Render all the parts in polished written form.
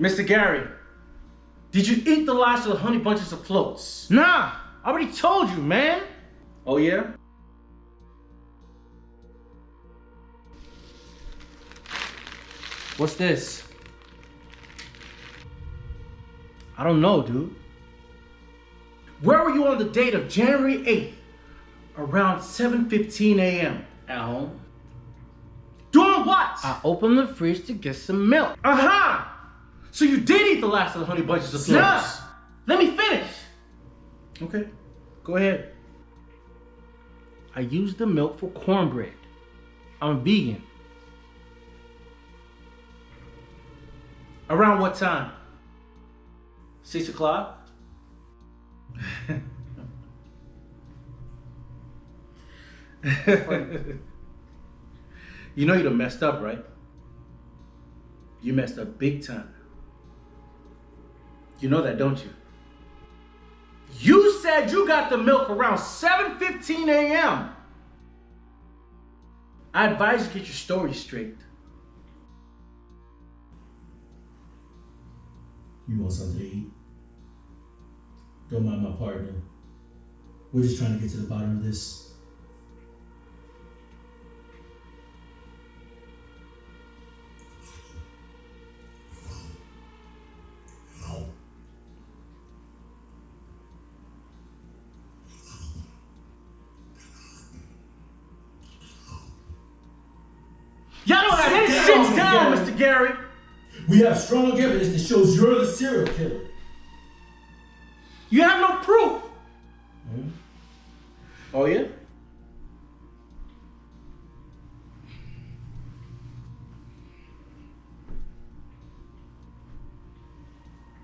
Mr. Gary, did you eat the last of the honey bunches of floats? Nah, I already told you, man. Oh yeah? What's this? I don't know, dude. Where were you on the date of January 8th, around 7:15 a.m.? At home. Doing what? I opened the fridge to get some milk. Uh-huh! So you did eat the last of the honey bunches of floats? Nah, let me finish. Okay, go ahead. I used the milk for cornbread. I'm vegan. Around what time? 6 o'clock? You know you done messed up, right? You messed up big time. You know that, don't you? You said you got the milk around 7:15 a.m. I advise you get your story straight. You want something to eat? Don't mind my partner. We're just trying to get to the bottom of this. Y'all don't have any sit down, Mr. Gary. We have strong evidence that shows you're the serial killer. You have no proof. Oh yeah?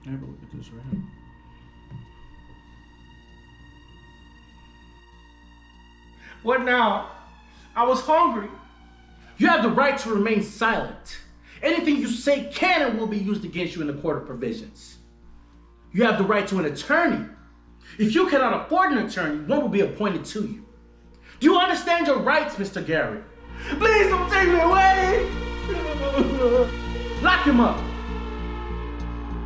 Have a look at this right here. What now? I was hungry. You have the right to remain silent. Anything you say can and will be used against you in the court of provisions. You have the right to an attorney. If you cannot afford an attorney, one will be appointed to you. Do you understand your rights, Mr. Gary? Please don't take me away! Lock him up.